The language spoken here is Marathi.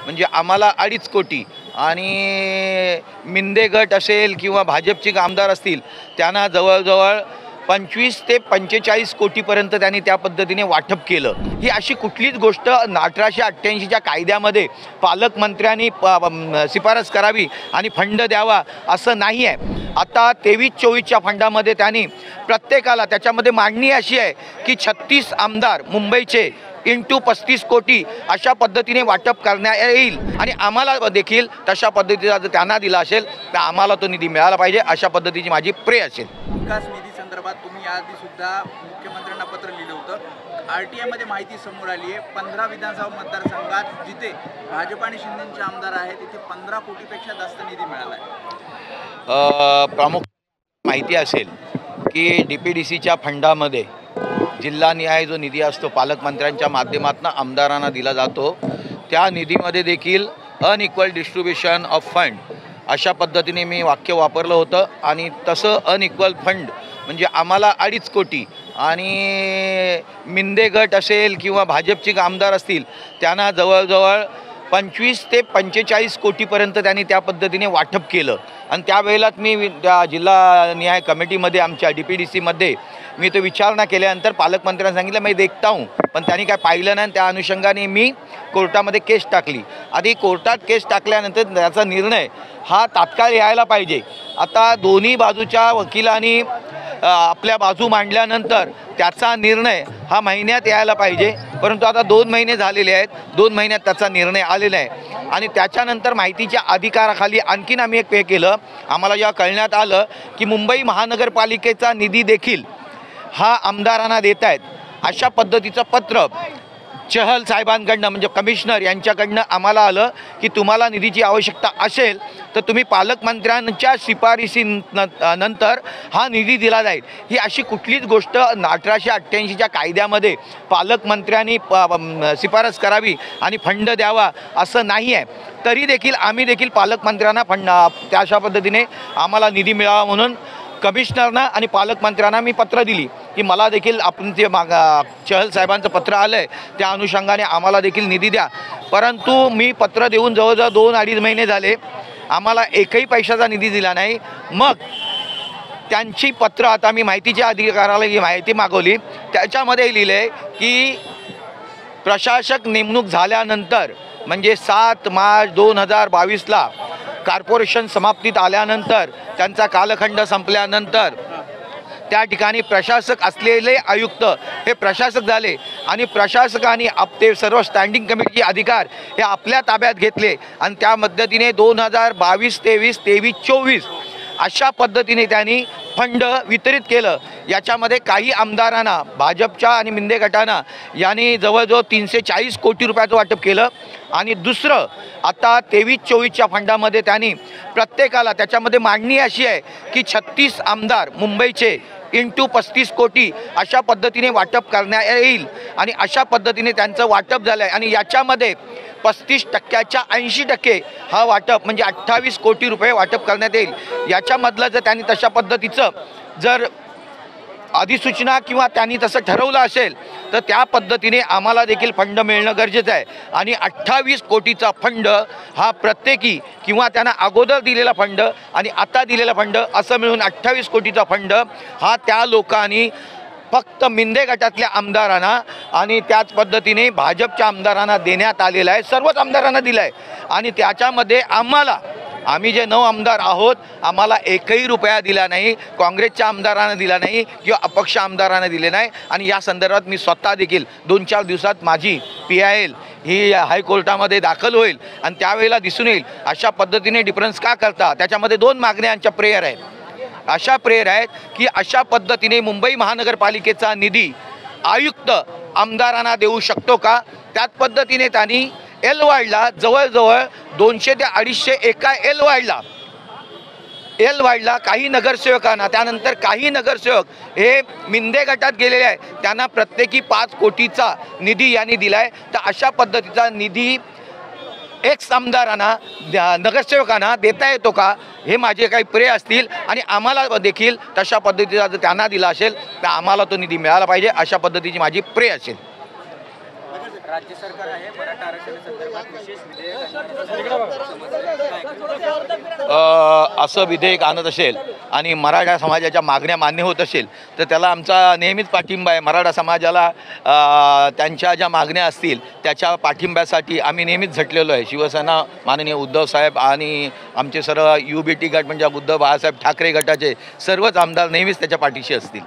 म्हणजे आम्हाला 2.5 कोटी आणि मिंदे गट असेल किंवा भाजपचे आमदार असतील त्यांना जवळजवळ 25 ते 45 कोटीपर्यंत त्यांनी त्या पद्धतीने वाटप केलं। ही अशी कुठलीच गोष्ट 1888च्या कायद्यामध्ये पालकमंत्र्यांनी शिफारस करावी आणि फंड द्यावा असं नाही आहे। आता 23-24च्या फंडामध्ये त्यांनी प्रत्येकाला त्याच्यामध्ये मांडणी अशी आहे की 36 आमदार मुंबईचे इंटू 35 कोटी अशा पद्धतीने वाटप करण्यात येईल आणि आम्हाला देखील तशा पद्धतीचा जर त्यांना दिला असेल तर आम्हाला तो निधी मिळाला पाहिजे अशा पद्धतीची माझी प्रे असेल। विकास निधी संदर्भात तुम्ही याआधी सुद्धा मुख्यमंत्र्यांना पत्र लिहिलं होतं। RTI मध्ये माहिती समोर आली आहे 15 विधानसभा मतदारसंघात जिथे भाजप आणि शिंदेचे आमदार आहेत तिथे 15 कोटीपेक्षा जास्त निधी मिळाला आहे। प्रमुख माहिती असेल की DPDCच्या फंडामध्ये जिल्हानिहाय जो निधी असतो पालकमंत्र्यांच्या माध्यमातून आमदारांना दिला जातो त्या निधीमध्ये देखील अनइक्वल डिस्ट्रीब्युशन ऑफ फंड अशा पद्धतीने मी वाक्य वापरलं होतं आणि तसं अनइक्वल फंड म्हणजे आम्हाला 2.5 कोटी आणि मिंदे गट असेल किंवा भाजपचे आमदार असतील त्यांना जवळजवळ 25 ते 45 कोटीपर्यंत त्यांनी त्या पद्धतीने वाटप केलं आणि त्यावेळेलाच मी त्या जिल्हानिहाय कमिटीमध्ये आमच्या DPDCमध्ये मी तो विचारणा केल्यानंतर पालकमंत्र्यांना सांगितलं मी देखता हूँ पण त्यांनी काय पाहिलं नाही। त्या अनुषंगाने मी कोर्टामध्ये केस टाकली। आधी कोर्टात केस टाकल्यानंतर त्याचा निर्णय हा तात्काळ यायला पाहिजे। आता दोन्ही बाजूच्या वकिलांनी आपल्या बाजू मांडल्यानंतर त्याचा निर्णय हा महिन्यात यायला पाहिजे, परंतु आता 2 महिने झालेले आहेत, 2 महिन्यात त्याचा निर्णय आलेला आहे आणि त्याच्यानंतर माहितीच्या अधिकाराखाली आणखीन आम्ही एक पे केलं। आम्हाला जेव्हा कळण्यात आलं की मुंबई महानगरपालिकेचा निधी देखील हा आमदारांना देत आहेत अशा पद्धतीचं पत्र चहल साहेबांकडनं म्हणजे कमिशनर यांच्याकडनं आम्हाला आलं की तुम्हाला निधीची आवश्यकता असेल तर तुम्ही पालकमंत्र्यांच्या शिफारशीनंतर हा निधी दिला जाईल। ही अशी कुठलीच गोष्ट 1888च्या कायद्यामध्ये पालकमंत्र्यांनी शिफारस करावी आणि फंड द्यावा असं नाही आहे। तरी देखील आम्ही देखील पालकमंत्र्यांना फंड अशा पद्धतीने आम्हाला निधी मिळावा म्हणून कमिशनरना आणि पालकमंत्र्यांना मी पत्र दिली की मला देखील आपण जे चहल साहेबांचं पत्र आलं आहे त्या अनुषंगाने आम्हाला देखील निधी द्या। परंतु मी पत्र देऊन जवळजवळ 2-2.5 महिने झाले, आम्हाला एकही पैशाचा निधी दिला नाही। मग त्यांची पत्र आता मी माहितीच्या अधिकाराला ही माहिती मागवली, त्याच्यामध्ये लिहिलं आहे की प्रशासक नेमणूक झाल्यानंतर म्हणजे 7 मार्च 2022ला कॉर्पोरेशन समाप्तीत आल्यानंतर त्यांचा कालखंड संपल्यानंतर त्या ठिकाणी प्रशासक असलेले आयुक्त हे प्रशासक झाले आणि प्रशासकांनी ते सर्व स्टँडिंग कमिटीचे अधिकार हे आपल्या ताब्यात घेतले आणि त्या पद्धतीने 2022-23, 23-24 अशा पद्धतीने त्यांनी फंड वितरित केलं। याच्यामध्ये काही आमदारांना भाजपच्या आणि मिंदे गटांना यांनी जवळजवळ 340 कोटी रुपयाचं वाटप केलं आणि दुसरं आता 23-24च्या फंडामध्ये त्यांनी प्रत्येकाला त्याच्यामध्ये मांडणी अशी आहे की 36 आमदार मुंबईचे इंटू 35 कोटी अशा पद्धतीने वाटप करण्यात येईल आणि अशा पद्धतीने त्यांचं वाटप झालं आहे आणि याच्यामध्ये 35%च्या 80% हा वाटप म्हणजे 28 कोटी रुपये वाटप करण्यात येईल। याच्यामधलं जर त्यांनी तशा पद्धतीचं जर अधिसूचना किंवा त्यांनी तसं ठरवलं असेल तर त्या पद्धतीने आम्हाला देखील फंड मिळणं गरजेचं आहे आणि 28 कोटीचा फंड हा प्रत्येकी किंवा त्यांना अगोदर दिलेला फंड आणि आता दिलेला फंड असं मिळून 28 कोटीचा फंड हा त्या लोकांनी फक्त मिंदे गटातल्या आमदारांना आणि त्याच पद्धतीने भाजपच्या आमदारांना देण्यात आलेला आहे। सर्वच आमदारांना दिला आहे आणि त्याच्यामध्ये आम्ही जे 9 आमदार आहोत आम्हाला एकही रुपया दिला नाही, काँग्रेसच्या आमदारांना दिला नाही किंवा अपक्ष आमदारांना दिले नाही आणि या संदर्भात मी स्वतः देखील 2-4 दिवसात माझी PIL ही हायकोर्टामध्ये दाखल होईल आणि त्यावेळेला दिसून येईल अशा पद्धतीने डिफरन्स का करता। त्याच्यामध्ये 2 मागण्यांच्या प्रेयर आहेत, अशा प्रेयर आहेत की अशा पद्धतीने मुंबई महानगरपालिकेचा निधी आयुक्त आमदारांना देऊ शकतो का। त्याच पद्धतीने त्यांनी एल वाढला जवळजवळ 200 ते 250 एका एल वाढला काही नगरसेवकांना, त्यानंतर काही नगरसेवक हे मिंदे गटात गेलेले आहेत त्यांना प्रत्येकी 5 कोटीचा निधी यांनी दिला आहे। तर अशा पद्धतीचा निधी एक्स आमदारांना नगरसेवकांना देता येतो का हे माझे काही प्रे असतील आणि आम्हाला देखील तशा पद्धतीचा जर त्यांना दिला असेल तर आम्हाला तो निधी मिळाला पाहिजे अशा पद्धतीची माझी प्रे असेल। राज्य सरकार आहे मराठा आरक्षणासंदर्भात विशेष विधेयक असं विधेयक आणत असेल आणि मराठा समाजाच्या मागण्या मान्य होत असेल तर त्याला आमचा नेहमीच पाठिंबा आहे. मराठा समाजाला त्यांच्या ज्या मागण्या असतील त्याच्या पाठिंब्यासाठी आम्ही नेहमीच झटलेलो आहे. शिवसेना माननीय उद्धव साहेब आणि आमचे सर्व UBT गट म्हणजे उद्धव बाळासाहेब ठाकरे गटाचे सर्वच आमदार नेहमीच त्याच्या पाठीशी असतील.